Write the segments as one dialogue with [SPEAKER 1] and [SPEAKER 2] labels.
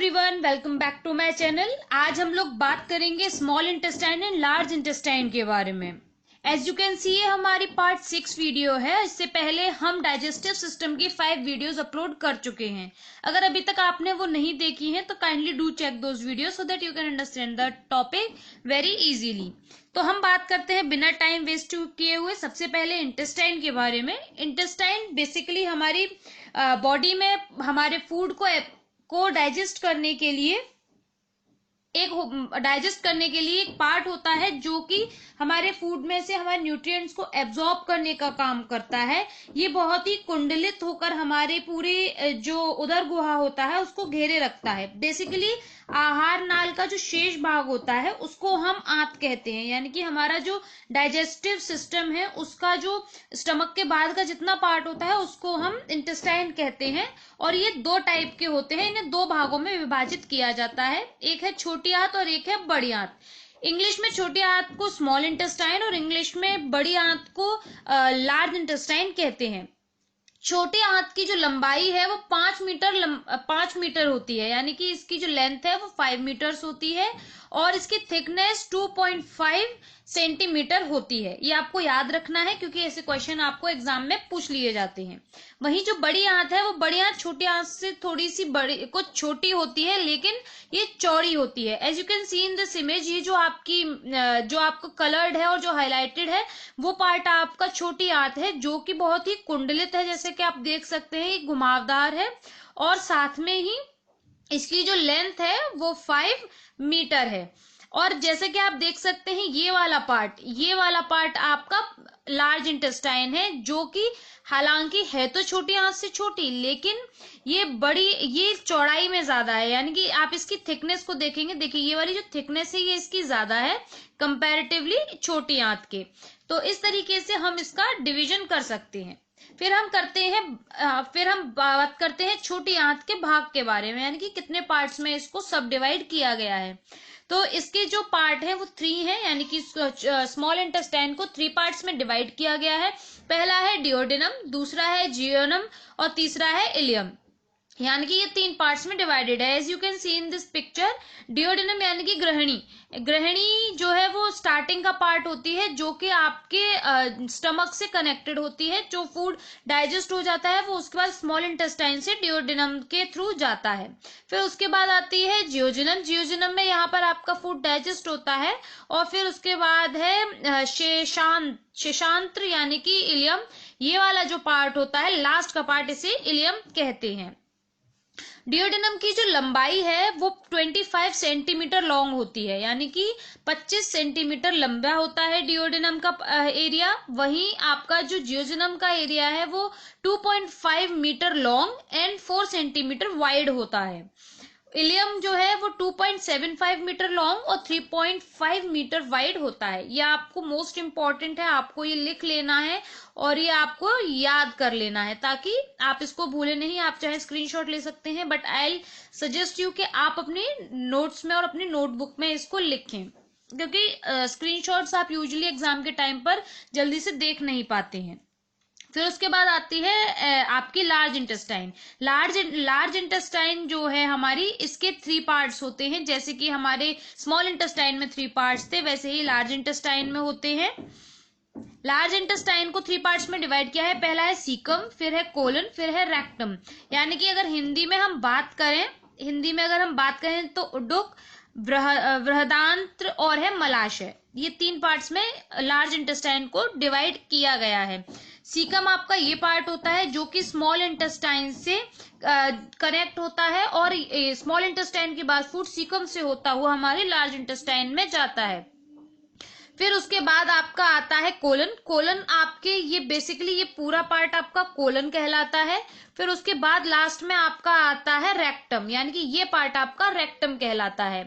[SPEAKER 1] Everyone, welcome back to my channel. आज हम लोग बात करेंगे small intestine and large intestine के बारे में। एज यू कैन सी ये हमारी पार्ट 6 वीडियो है। इससे पहले हम डाइजेस्टिव सिस्टम की 5 वीडियोस अपलोड कर चुके हैं। अगर अभी तक आपने वो नहीं देखी हैं तो kindly do check those videos so that you can understand the topic very easily. तो हम बात करते हैं बिना टाइम वेस्ट किए हुए सबसे पहले इंटेस्टाइन के बारे में। इंटेस्टाइन बेसिकली हमारी बॉडी में हमारे फूड को डाइजेस्ट करने के लिए एक पार्ट होता है जो कि हमारे फूड में से हमारे न्यूट्रिएंट्स को एब्जॉर्ब करने का काम करता है। ये बहुत ही कुंडलित होकर हमारे पूरे जो उदर गुहा होता है उसको घेरे रखता है। बेसिकली आहार नाल का जो शेष भाग होता है उसको हम आंत कहते हैं, यानी कि हमारा जो डाइजेस्टिव सिस्टम है उसका जो स्टमक के बाद का जितना पार्ट होता है उसको हम इंटेस्टाइन कहते हैं। और ये दो टाइप के होते हैं, इन्हें दो भागों में विभाजित किया जाता है। एक है छोटी आंत और एक है बड़ी आंत। इंग्लिश में छोटी आंत को स्मॉल इंटेस्टाइन और इंग्लिश में बड़ी आंत को लार्ज इंटेस्टाइन कहते हैं। छोटी आंत की जो लंबाई है वो 5 मीटर होती है, यानी कि इसकी जो लेंथ है वो 5 मीटर्स होती है और इसकी थिकनेस 2.5 सेंटीमीटर होती है। ये आपको याद रखना है क्योंकि ऐसे क्वेश्चन आपको एग्जाम में पूछ लिए जाते हैं। वहीं जो बड़ी आंत है वो बड़ी आंत छोटी आंत से थोड़ी सी बड़ी कुछ छोटी होती है, लेकिन ये चौड़ी होती है। As you can see in this image, ये जो आपको कलर्ड है और जो हाईलाइटेड है वो पार्ट आपका छोटी आंत है जो कि बहुत ही कुंडलित है। जैसे कि आप देख सकते हैं ये घुमावदार है और साथ में ही इसकी जो लेंथ है वो 5 मीटर है। और जैसे कि आप देख सकते हैं ये वाला पार्ट आपका लार्ज इंटेस्टाइन है, जो कि हालांकि है तो छोटी आंत से छोटी, लेकिन ये चौड़ाई में ज्यादा है। यानी कि आप इसकी थिकनेस को देखेंगे, देखिए ये वाली जो थिकनेस है ये इसकी ज्यादा है कंपैरेटिवली छोटी आंत के। तो इस तरीके से हम इसका डिवीजन कर सकते हैं। फिर हम बात करते हैं छोटी आंत के भाग के बारे में, यानी कि कितने पार्ट्स में इसको सब डिवाइड किया गया है। तो इसके जो पार्ट है वो 3 है, यानी कि स्मॉल इंटेस्टाइन को 3 पार्ट्स में डिवाइड किया गया है। पहला है डिओडेनम, दूसरा है जियोनम और तीसरा है इलियम। यानी कि ये 3 पार्ट्स में डिवाइडेड है। As you can see in this picture, duodenum यानी कि ग्रहणी जो है वो स्टार्टिंग का पार्ट होती है जो कि आपके स्टमक से कनेक्टेड होती है। जो फूड डाइजेस्ट हो जाता है वो उसके बाद स्मॉल इंटेस्टाइन से डिओडेनम के थ्रू जाता है। फिर उसके बाद आती है जियोजिनम में यहाँ पर आपका फूड डाइजेस्ट होता है। और फिर उसके बाद है शेषांत्र यानी कि इलियम। ये वाला जो पार्ट होता है लास्ट का पार्ट, इसे इलियम कहते हैं। डिओडेनम की जो लंबाई है वो 25 सेंटीमीटर लॉन्ग होती है, यानी कि 25 सेंटीमीटर लंबा होता है डिओडेनम का एरिया। वहीं आपका जो जियोजिनम का एरिया है वो 2.5 metre long and 4 centimetre wide होता है। इलियम जो है वो 2.75 मीटर लॉन्ग और 3.5 मीटर वाइड होता है। ये आपको मोस्ट इंपॉर्टेंट है, आपको ये लिख लेना है और ये आपको याद कर लेना है ताकि आप इसको भूले नहीं। आप चाहे स्क्रीनशॉट ले सकते हैं, बट आई सजेस्ट यू कि आप अपने नोट्स में और अपनी नोटबुक में इसको लिखें, क्योंकि स्क्रीनशॉट्स आप यूजुअली एग्जाम के टाइम पर जल्दी से देख नहीं पाते हैं। फिर उसके बाद आती है आपकी लार्ज इंटेस्टाइन जो है हमारी, इसके 3 पार्ट्स होते हैं। जैसे कि हमारे स्मॉल इंटेस्टाइन में 3 पार्ट्स थे, वैसे ही लार्ज इंटेस्टाइन में होते हैं। लार्ज इंटेस्टाइन को 3 पार्ट्स में डिवाइड किया है। पहला है सीकम, फिर है कोलन, फिर है रेक्टम। यानी कि अगर हिंदी में अगर हम बात करें तो उडुक, बृहदांत्र और है मलाशय। ये 3 पार्ट्स में लार्ज इंटेस्टाइन को डिवाइड किया गया है। सीकम आपका ये पार्ट होता है जो कि स्मॉल इंटेस्टाइन से कनेक्ट होता है और स्मॉल इंटेस्टाइन के बाद फूड सीकम से होता हुआ हमारे लार्ज इंटेस्टाइन में जाता है। फिर उसके बाद आपका आता है कोलन आपके ये बेसिकली ये पूरा पार्ट आपका कोलन कहलाता है। फिर उसके बाद लास्ट में आपका आता है रेक्टम, यानी कि ये पार्ट आपका रेक्टम कहलाता है।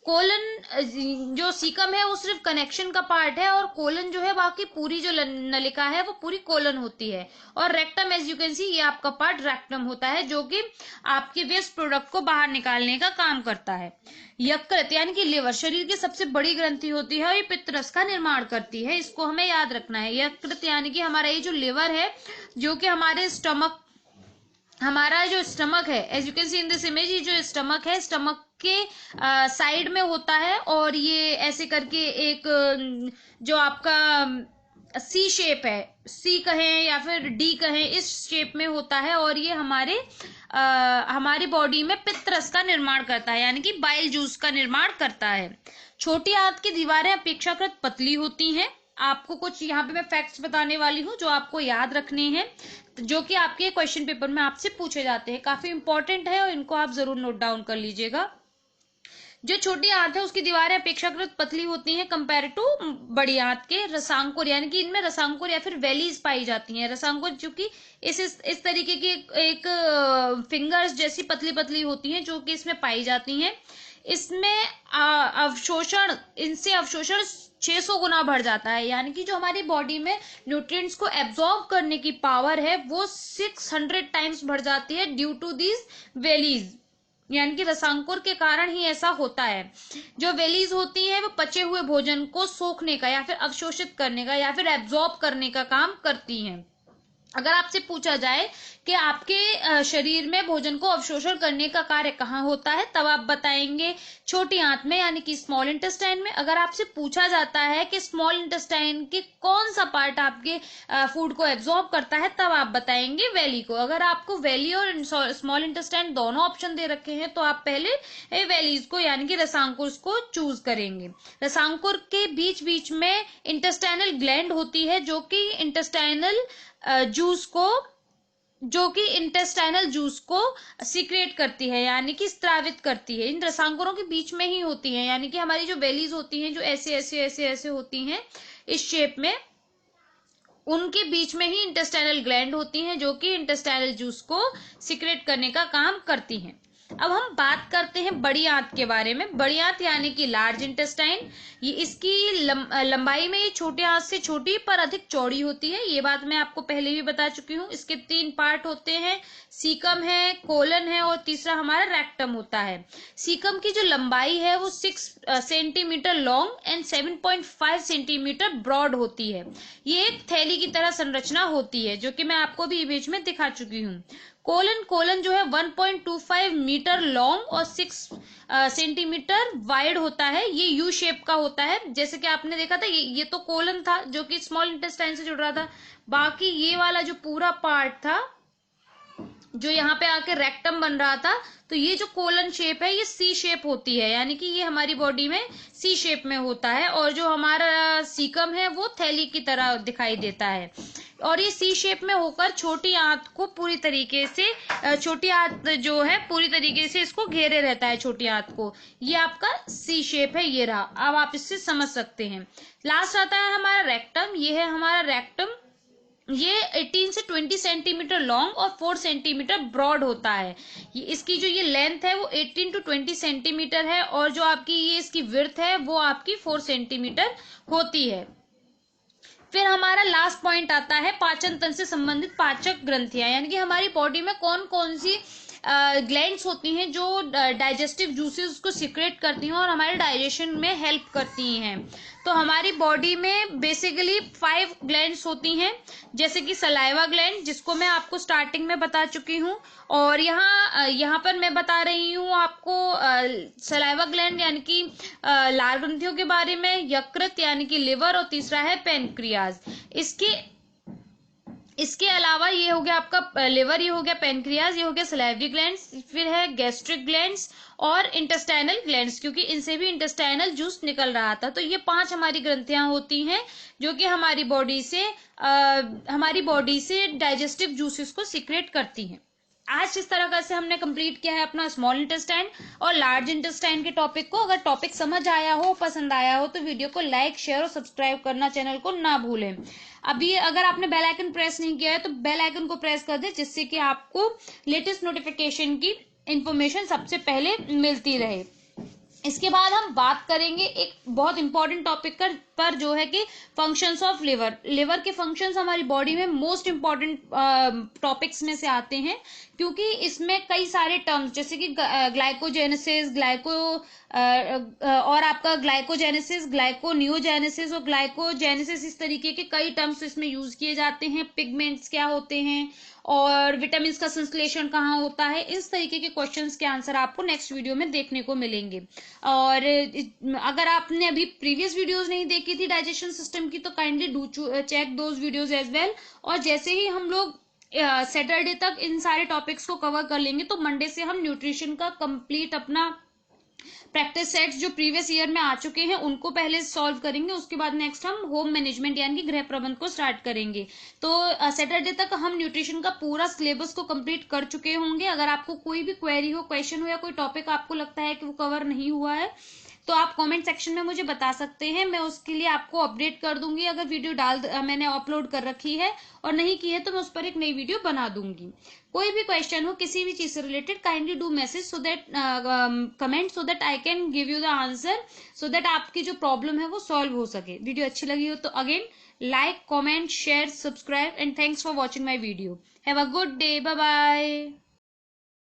[SPEAKER 1] कोलन जो सीकम है वो सिर्फ कनेक्शन का पार्ट है और कोलन जो है बाकी पूरी जो नलिका है वो पूरी कोलन होती है। और rectum as you can see ये आपका पार्ट रेक्टम होता है जो कि आपके वेस्ट प्रोडक्ट को बाहर निकालने का काम करता है। यकृत यानी कि लिवर शरीर की सबसे बड़ी ग्रंथि होती है और ये पित्तरस का निर्माण करती है, इसको हमें याद रखना है। यकृत यानी कि हमारा ये जो लिवर है जो कि हमारे स्टमक हमारा जो स्टमक है, as you can see in this image, ये जो स्टमक है, स्टमक के साइड में होता है, और ये ऐसे करके एक जो आपका सी शेप है, सी कहें या फिर डी कहें, इस शेप में होता है, और ये हमारी बॉडी में पित्त रस का निर्माण करता है, यानी कि बाइल जूस का निर्माण करता है। छोटी आंत की दीवारें अपेक्षाकृत पतली होती हैं। आपको कुछ यहाँ पे मैं फैक्ट्स बताने वाली हूँ जो आपको याद रखने हैं, जो कि आपके क्वेश्चन पेपर में आपसे पूछे जाते हैं, काफी इंपॉर्टेंट है और इनको आप जरूर नोट डाउन कर लीजिएगा। जो छोटी आंत है उसकी दीवारें अपेक्षाकृत पतली होती हैं कंपेयर टू बड़ी आंत के। रसांकुर, यानी कि इनमें रसांकुर या फिर वैलीज पाई जाती हैं। रसांकुर चूंकि इस तरीके की एक फिंगर्स जैसी पतली पतली होती हैं जो कि इसमें पाई जाती हैं। इसमें इनसे अवशोषण 600 गुना बढ़ जाता है, यानी कि जो हमारी बॉडी में न्यूट्रिएंट्स को एब्जॉर्ब करने की पावर है वो 600 टाइम्स बढ़ जाती है ड्यू टू दीज वेलीज, यानी कि रसांकुर के कारण ही ऐसा होता है। जो वेलीज होती हैं वो पचे हुए भोजन को सोखने का या फिर अवशोषित करने का या फिर एब्जॉर्ब करने का काम करती हैं। अगर आपसे पूछा जाए कि आपके शरीर में भोजन को अवशोषण करने का कार्य कहाँ होता है, तब आप बताएंगे छोटी आंत में, यानी कि स्मॉल इंटेस्टाइन में। अगर आपसे पूछा जाता है कि स्मॉल इंटेस्टाइन के कौन सा पार्ट आपके फूड को एब्जॉर्ब करता है, तब आप बताएंगे वैली को। अगर आपको वैली और स्मॉल इंटेस्टाइन दोनों ऑप्शन दे रखे हैं तो आप पहले वैलीज को यानी कि रसांकुर को चूज करेंगे। रसांकुर के बीच बीच में इंटेस्टाइनल ग्लैंड होती है जो कि इंटेस्टाइनल जूस को सीक्रेट करती है, यानी कि स्त्रावित करती है। इन रसांकुरों के बीच में ही होती है, यानी कि हमारी जो बेलीज होती हैं जो ऐसे ऐसे ऐसे ऐसे होती हैं इस शेप में, उनके बीच में ही इंटेस्टाइनल ग्लैंड होती हैं जो कि इंटेस्टाइनल जूस को सीक्रेट करने का काम करती हैं। अब हम बात करते हैं बड़ी आंत के बारे में। बड़ी आंत यानी कि लार्ज इंटेस्टाइन, ये इसकी लंबाई में ये छोटी आंत से छोटी पर अधिक चौड़ी होती है। ये बात मैं आपको पहले भी बता चुकी हूँ। इसके 3 पार्ट होते हैं, सीकम है, कोलन है और तीसरा हमारा रेक्टम होता है। सीकम की जो लंबाई है वो 6 centimetre long and 7.5 centimetre broad होती है। ये एक थैली की तरह संरचना होती है, जो कि मैं आपको भी इमेज में दिखा चुकी हूँ। कोलन जो है 1.25 मीटर लॉन्ग और 6 सेंटीमीटर वाइड होता है। ये यू शेप का होता है, जैसे कि आपने देखा था ये तो कोलन था जो कि स्मॉल इंटेस्टाइन से जुड़ रहा था। बाकी ये वाला जो पूरा पार्ट था जो यहाँ पे आके रेक्टम बन रहा था, तो ये जो कोलन शेप है ये सी शेप होती है, यानी कि ये हमारी बॉडी में सी शेप में होता है, और जो हमारा सीकम है वो थैली की तरह दिखाई देता है। और ये सी शेप में होकर छोटी आंत को पूरी तरीके से छोटी आंत जो है पूरी तरीके से इसको घेरे रहता है छोटी आंत को। ये आपका सी शेप है, ये रहा। अब आप इससे समझ सकते हैं। लास्ट आता है हमारा रेक्टम। ये है हमारा रेक्टम। ये 18 से 20 सेंटीमीटर लॉन्ग और 4 सेंटीमीटर ब्रॉड होता है। ये इसकी जो ये लेंथ है वो 18 टू 20 सेंटीमीटर है, और जो आपकी ये इसकी विड्थ है वो आपकी 4 सेंटीमीटर होती है। फिर हमारा लास्ट पॉइंट आता है पाचन तंत्र से संबंधित पाचक ग्रंथियां, यानी कि हमारी बॉडी में कौन कौन सी ग्लैंड्स होती हैं जो डाइजेस्टिव जूसेस को सीक्रेट करती हैं और हमारे डाइजेशन में हेल्प करती हैं। तो हमारी बॉडी में बेसिकली 5 ग्लैंड्स होती हैं, जैसे कि सलाइवा ग्लैंड, जिसको मैं आपको स्टार्टिंग में बता चुकी हूँ, और यहाँ पर मैं बता रही हूँ आपको सलाइवा ग्लैंड यानी कि लार ग्रंथियों के बारे में, यकृत यानी कि लिवर, और तीसरा है पेनक्रियाज। इसके अलावा ये हो गया आपका लिवर, ये हो गया पेनक्रियाज, ये हो गया सलाइवरी ग्लैंड्स, फिर है गैस्ट्रिक ग्लैंड्स और इंटेस्टाइनल ग्लैंड्स, क्योंकि इनसे भी इंटेस्टाइनल जूस निकल रहा था। तो ये 5 हमारी ग्रंथियां होती हैं जो कि हमारी बॉडी से डाइजेस्टिव जूसेस को सीक्रेट करती हैं। आज इस तरह से हमने कंप्लीट किया है अपना स्मॉल इंटेस्टाइन और लार्ज इंटेस्टाइन के टॉपिक को। अगर टॉपिक समझ आया हो, पसंद आया हो, तो वीडियो को लाइक, शेयर और सब्सक्राइब करना चैनल को ना भूलें। अभी अगर आपने बेल आइकन प्रेस नहीं किया है तो बेल आइकन को प्रेस कर दे, जिससे कि आपको लेटेस्ट नोटिफिकेशन की इंफॉर्मेशन सबसे पहले मिलती रहे। इसके बाद हम बात करेंगे एक बहुत इंपॉर्टेंट टॉपिक पर, जो है कि फंक्शंस ऑफ लिवर। लिवर के फंक्शंस हमारी बॉडी में मोस्ट इंपॉर्टेंट टॉपिक्स में से आते हैं, क्योंकि इसमें कई सारे टर्म्स जैसे कि ग्लाइकोजेनेसिस, और आपका ग्लाइकोजेनेसिस, ग्लाइकोनियोजेनेसिस और ग्लाइकोजेनेसिस, इस तरीके के कई टर्म्स इसमें यूज किए जाते हैं। पिगमेंट्स क्या होते हैं और विटामिन का संश्लेषण कहाँ होता है, इस तरीके के क्वेश्चंस के आंसर आपको नेक्स्ट वीडियो में देखने को मिलेंगे। और अगर आपने अभी प्रीवियस वीडियोस नहीं देखी थी डाइजेशन सिस्टम की, तो kindly do check those videos as well. और जैसे ही हम लोग सैटरडे तक इन सारे टॉपिक्स को कवर कर लेंगे, तो मंडे से हम न्यूट्रिशन का कंप्लीट अपना प्रैक्टिस सेट्स जो प्रीवियस ईयर में आ चुके हैं उनको पहले सॉल्व करेंगे, उसके बाद नेक्स्ट हम होम मैनेजमेंट यानी कि गृह प्रबंधन को स्टार्ट करेंगे। तो सैटरडे तक हम न्यूट्रिशन का पूरा सिलेबस को कंप्लीट कर चुके होंगे। अगर आपको कोई भी क्वेरी हो, क्वेश्चन हो, या कोई टॉपिक आपको लगता है कि वो कवर नहीं हुआ है, तो आप कमेंट सेक्शन में मुझे बता सकते हैं, मैं उसके लिए आपको अपडेट कर दूंगी। अगर वीडियो मैंने अपलोड कर रखी है और नहीं की है, तो मैं उस पर एक नई वीडियो बना दूंगी। कोई भी क्वेश्चन हो किसी भी चीज से related, kindly do message so that comment so that I can give you the answer, so that आपकी जो प्रॉब्लम है वो सॉल्व हो सके। वीडियो अच्छी लगी हो तो again like, comment, share, subscribe and thanks for watching my video. Have a good day, bye bye.